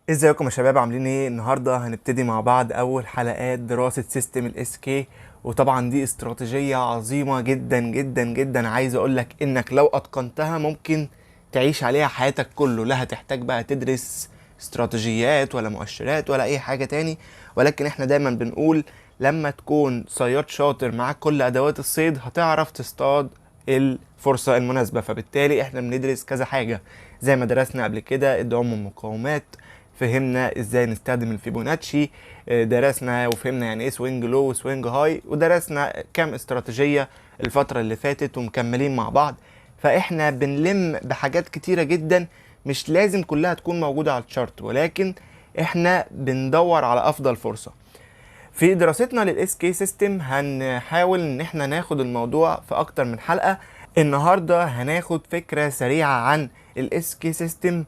ازيكم يا شباب؟ عاملين ايه؟ النهارده هنبتدي مع بعض اول حلقات دراسة سيستم الاس كي. وطبعا دي استراتيجية عظيمة جدا جدا جدا، عايز اقولك انك لو اتقنتها ممكن تعيش عليها حياتك كله. لا هتحتاج بقى تدرس استراتيجيات ولا مؤشرات ولا اي حاجة تاني، ولكن احنا دايما بنقول لما تكون صياد شاطر معاك كل ادوات الصيد هتعرف تصطاد الفرصة المناسبة. فبالتالي احنا بندرس كذا حاجة زي ما درسنا قبل كده: الدعم والمقاومات، فهمنا ازاي نستخدم الفيبوناتشي، درسنا وفهمنا يعني ايه سوينج لو وسوينج هاي، ودرسنا كام استراتيجية الفترة اللي فاتت ومكملين مع بعض. فاحنا بنلم بحاجات كتيرة جدا، مش لازم كلها تكون موجودة على الشارت، ولكن احنا بندور على افضل فرصة. في دراستنا للاس كي سيستم هنحاول ان احنا ناخد الموضوع في اكتر من حلقة. النهاردة هناخد فكرة سريعة عن الاس كي سيستم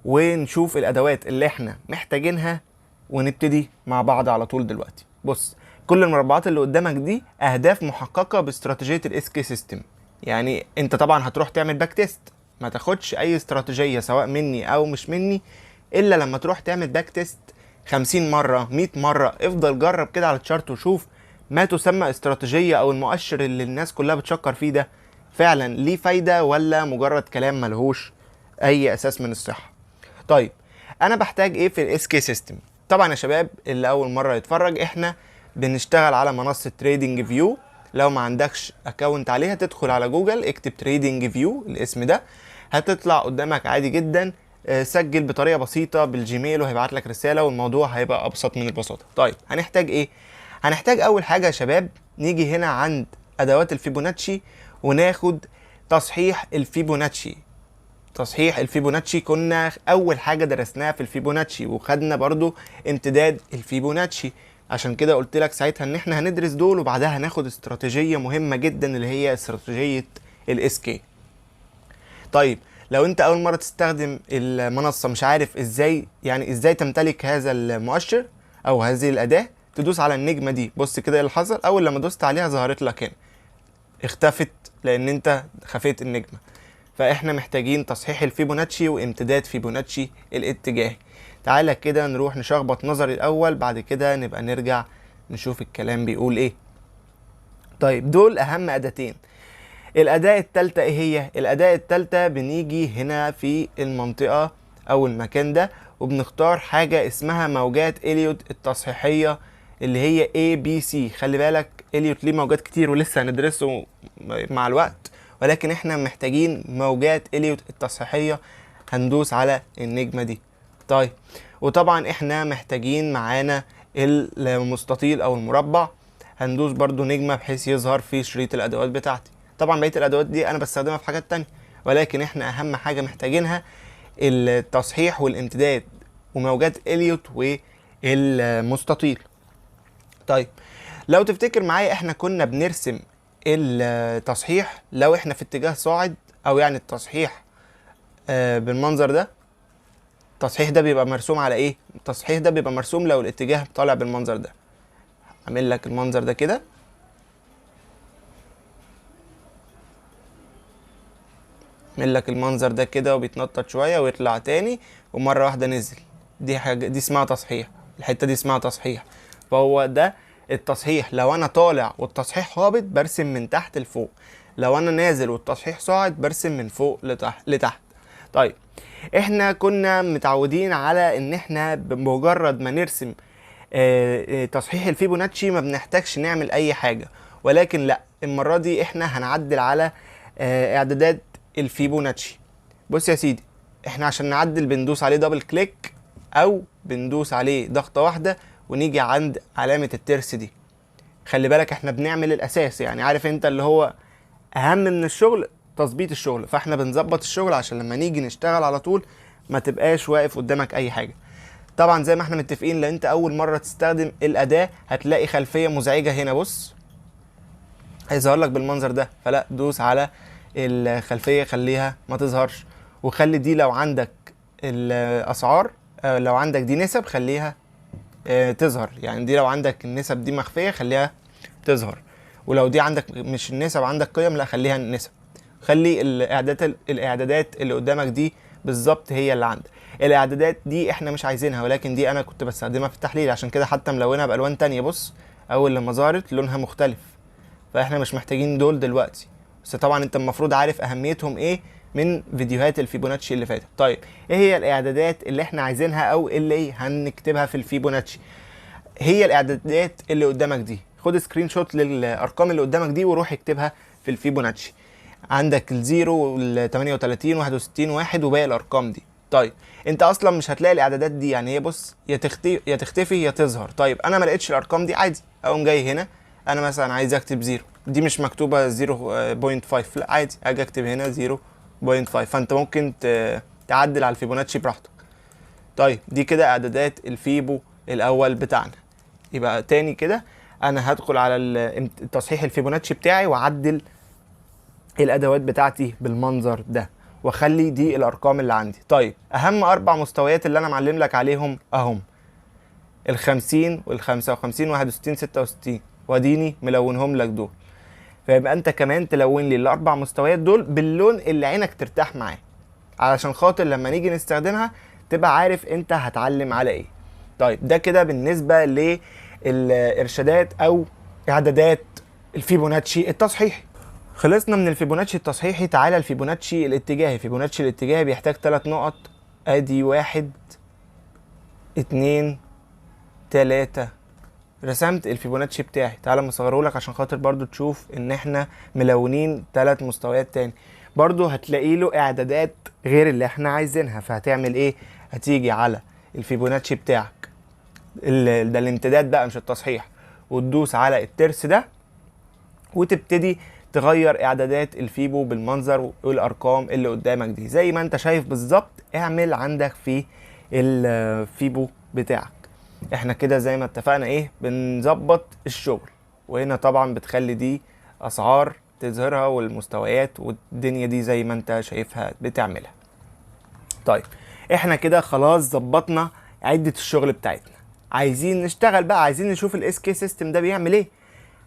ونشوف الادوات اللي احنا محتاجينها، ونبتدي مع بعض على طول دلوقتي. بص، كل المربعات اللي قدامك دي اهداف محققة باستراتيجية الاس كي سيستم. يعني انت طبعا هتروح تعمل باك تيست، ما تاخدش اي استراتيجية سواء مني او مش مني الا لما تروح تعمل باك تيست 50 مرة 100 مرة. افضل جرب كده على الشارت وشوف ما تسمى استراتيجية او المؤشر اللي الناس كلها بتشكر فيه ده فعلا ليه فايدة ولا مجرد كلام ملهوش اي اساس من الصحة. طيب، انا بحتاج ايه في الاس كي سيستم؟ طبعا يا شباب اللي اول مرة يتفرج، احنا بنشتغل على منصة تريدنج فيو. لو ما عندكش اكونت عليها تدخل على جوجل اكتب تريدنج فيو الاسم ده، هتطلع قدامك عادي جدا. سجل بطريقه بسيطه بالجيميل وهيبعت لك رساله والموضوع هيبقى ابسط من البساطه. طيب هنحتاج ايه؟ هنحتاج اول حاجه يا شباب نيجي هنا عند ادوات الفيبوناتشي وناخد تصحيح الفيبوناتشي. تصحيح الفيبوناتشي كنا اول حاجه درسناها في الفيبوناتشي، وخدنا برضو امتداد الفيبوناتشي. عشان كده قلت لك ساعتها ان احنا هندرس دول وبعدها هناخد استراتيجيه مهمه جدا اللي هي استراتيجيه الاس كي. طيب، لو انت اول مره تستخدم المنصه مش عارف ازاي، يعني ازاي تمتلك هذا المؤشر او هذه الاداه، تدوس على النجمه دي. بص كده ايه اللي حصل، اول لما دوست عليها ظهرت لك هنا، اختفت لان انت خفيت النجمه. فاحنا محتاجين تصحيح الفيبوناتشي وامتداد فيبوناتشي الاتجاهي. تعالى كده نروح نشخبط نظري الاول، بعد كده نبقى نرجع نشوف الكلام بيقول ايه. طيب، دول اهم اداتين. الأداة التالتة ايه هي؟ الأداة التالتة بنيجي هنا في المنطقة أو المكان ده وبنختار حاجة اسمها موجات إليوت التصحيحية اللي هي ABC. خلي بالك إليوت ليه موجات كتير ولسه هندرسه مع الوقت، ولكن احنا محتاجين موجات إليوت التصحيحية. هندوس على النجمة دي. طيب، وطبعا احنا محتاجين معانا المستطيل أو المربع، هندوس برضو نجمة بحيث يظهر في شريط الأدوات بتاعتي. طبعا بقيه الادوات دي انا بستخدمها في حاجات تانية، ولكن احنا اهم حاجه محتاجينها التصحيح والامتداد وموجات اليوت والمستطيل. طيب، لو تفتكر معايا احنا كنا بنرسم التصحيح لو احنا في اتجاه صاعد، او يعني التصحيح بالمنظر ده. التصحيح ده بيبقى مرسوم على ايه؟ التصحيح ده بيبقى مرسوم لو الاتجاه طالع بالمنظر ده. اعمل لك المنظر ده كده، يعمل لك المنظر ده كده وبيتنطط شويه ويطلع تاني ومره واحده نزل. دي حاجه، دي اسمها تصحيح. الحته دي اسمها تصحيح. فهو ده التصحيح. لو انا طالع والتصحيح هابط برسم من تحت لفوق، لو انا نازل والتصحيح صاعد برسم من فوق لتحت. طيب، احنا كنا متعودين على ان احنا بمجرد ما نرسم تصحيح الفيبوناتشي ما بنحتاجش نعمل اي حاجه، ولكن لا، المره دي احنا هنعدل على اعدادات الفيبوناتشي. بص يا سيدي، احنا عشان نعدل بندوس عليه دبل كليك او بندوس عليه ضغطه واحده ونيجي عند علامه الترس دي. خلي بالك احنا بنعمل الاساس، يعني عارف انت اللي هو اهم من الشغل تظبيط الشغل، فاحنا بنظبط الشغل عشان لما نيجي نشتغل على طول ما تبقاش واقف قدامك اي حاجه. طبعا زي ما احنا متفقين لو انت اول مره تستخدم الاداه هتلاقي خلفيه مزعجه هنا. بص، هيظهر لك بالمنظر ده، فلا دوس على الخلفيه خليها ما تظهرش، وخلي دي لو عندك الاسعار، لو عندك دي نسب خليها تظهر. يعني دي لو عندك النسب دي مخفيه خليها تظهر، ولو دي عندك مش النسب عندك قيم لا خليها نسب. خلي الاعدادات اللي قدامك دي بالظبط هي اللي عندك. الاعدادات دي احنا مش عايزينها، ولكن دي انا كنت بستخدمها في التحليل، عشان كده حتى ملونها بالوان تانية. بص اول لما ظهرت لونها مختلف، فاحنا مش محتاجين دول دلوقتي. بس طبعا انت المفروض عارف اهميتهم ايه من فيديوهات الفيبوناتشي اللي فاتت. طيب ايه هي الاعدادات اللي احنا عايزينها او اللي هنكتبها في الفيبوناتشي؟ هي الاعدادات اللي قدامك دي. خد سكرين شوت للارقام اللي قدامك دي وروح اكتبها في الفيبوناتشي. عندك الزيرو وال 38 61 1 وباقي الارقام دي. طيب انت اصلا مش هتلاقي الاعدادات دي، يعني هي بص يا تختفي يا تظهر. طيب انا ما لقيتش الارقام دي، عادي اقوم جاي هنا، انا مثلا عايز اكتب زيرو، دي مش مكتوبه 0.5، لا عادي اجي اكتب هنا 0.5. فانت ممكن تعدل على الفيبوناتشي براحتك. طيب دي كده اعدادات الفيبو الاول بتاعنا. يبقى تاني كده انا هدخل على التصحيح الفيبوناتشي بتاعي واعدل الادوات بتاعتي بالمنظر ده، واخلي دي الارقام اللي عندي. طيب اهم 4 مستويات اللي انا معلم لك عليهم اهم: ال50 وال55 61 66، واديني ملونهم لك دول. فيبقى انت كمان تلون لي ال4 مستويات دول باللون اللي عينك ترتاح معاه، علشان خاطر لما نيجي نستخدمها تبقى عارف انت هتعلم على ايه. طيب ده كده بالنسبه للارشادات او اعدادات الفيبوناتشي التصحيحي. خلصنا من الفيبوناتشي التصحيحي. تعالى الفيبوناتشي الاتجاهي. فيبوناتشي الاتجاهي بيحتاج 3 نقط، ادي 1 2 3. رسمت الفيبوناتشي بتاعي. تعالى مصغره لك عشان خاطر برضو تشوف ان احنا ملونين 3 مستويات تاني. برضو هتلاقي له اعدادات غير اللي احنا عايزينها، فهتعمل ايه؟ هتيجي على الفيبوناتشي بتاعك ده الامتداد بقى مش التصحيح، وتدوس على الترس ده وتبتدي تغير اعدادات الفيبو بالمنظر والارقام اللي قدامك دي زي ما انت شايف بالظبط. اعمل عندك في الفيبو بتاعك. احنا كده زي ما اتفقنا ايه بنظبط الشغل، وهنا طبعا بتخلي دي اسعار تظهرها والمستويات والدنيا دي زي ما انت شايفها بتعملها. طيب احنا كده خلاص ظبطنا عدة الشغل بتاعتنا. عايزين نشتغل بقى، عايزين نشوف الاس كي سيستم ده بيعمل ايه.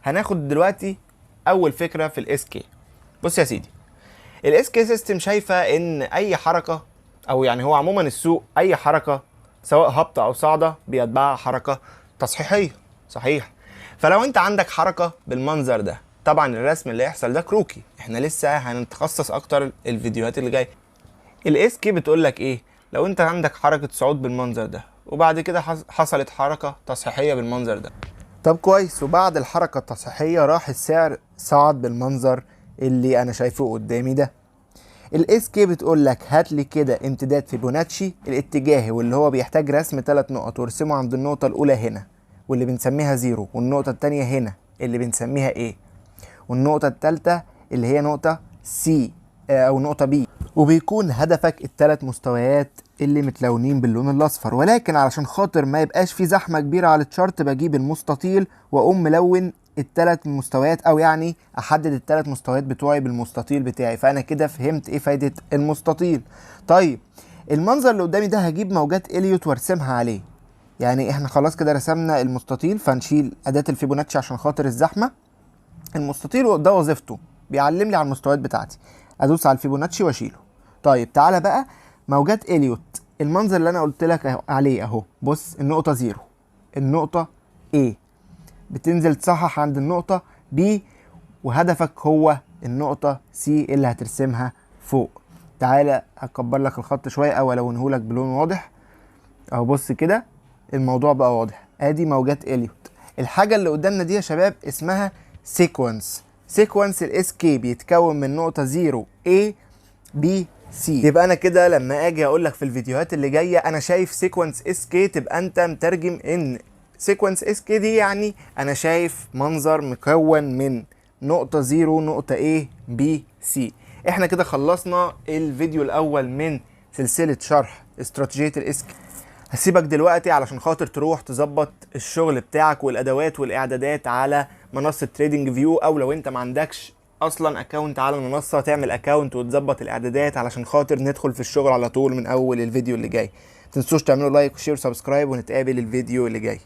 هناخد دلوقتي اول فكرة في الاس كي. بص يا سيدي، الاس كي سيستم شايفة ان اي حركة، او يعني هو عموما السوق اي حركة سواء هبطة او صاعدة بيتبعها حركة تصحيحية، صحيح؟ فلو انت عندك حركة بالمنظر ده، طبعا الرسم اللي يحصل ده كروكي، احنا لسه هنتخصص اكتر الفيديوهات اللي جايه. الاس كي بتقول لك ايه؟ لو انت عندك حركة صعود بالمنظر ده وبعد كده حصلت حركة تصحيحية بالمنظر ده، طب كويس، وبعد الحركة التصحيحية راح السعر صعد بالمنظر اللي انا شايفه قدامي ده. الاس كي بتقول لك هات لي كده امتداد فيبوناتشي الاتجاهي، واللي هو بيحتاج رسم 3 نقط، وارسمه عند النقطة الاولى هنا واللي بنسميها 0، والنقطة التانية هنا اللي بنسميها A، والنقطة التالتة اللي هي نقطة C او نقطة B. وبيكون هدفك ال3 مستويات اللي متلونين باللون الاصفر. ولكن علشان خاطر ما يبقاش في زحمة كبيرة على الشارت بجيب المستطيل واقوم ملون ال3 مستويات، او يعني احدد ال3 مستويات بتوعي بالمستطيل بتاعي. فانا كده فهمت ايه فايدة المستطيل. طيب المنظر اللي قدامي ده هجيب موجات اليوت وارسمها عليه. يعني احنا خلاص كده رسمنا المستطيل، فنشيل اداة الفيبوناتشي عشان خاطر الزحمة. المستطيل ده وظيفته بيعلم لي على المستويات بتاعتي، ادوس على الفيبوناتشي واشيله. طيب تعالى بقى موجات اليوت، المنظر اللي انا قلت لك عليه اهو. بص النقطة 0، النقطة A، بتنزل تصحح عند النقطة B، وهدفك هو النقطة C اللي هترسمها فوق. تعالى هكبر لك الخط شوية او الونه لك بلون واضح اهو. بص كده الموضوع بقى واضح. ادي موجات اليوت. الحاجة اللي قدامنا دي يا شباب اسمها سيكونس. سيكونس الاس كي بيتكون من نقطة 0 A B C. يبقى انا كده لما اجي اقول لك في الفيديوهات اللي جايه انا شايف سيكونس اس كي، تبقى انت مترجم ان سيكونس اس كي دي يعني انا شايف منظر مكون من نقطة 0 نقطة A B C. احنا كده خلصنا الفيديو الاول من سلسلة شرح استراتيجية الاس كي. هسيبك دلوقتي علشان خاطر تروح تظبط الشغل بتاعك والادوات والاعدادات على منصة تريدنج فيو، او لو انت ما عندكش اصلا اكونت على المنصة تعمل اكونت وتظبط الاعدادات علشان خاطر ندخل في الشغل على طول من اول الفيديو اللي جاي. متنسوش تعملوا لايك وشير وسبسكرايب، ونتقابل الفيديو اللي جاي.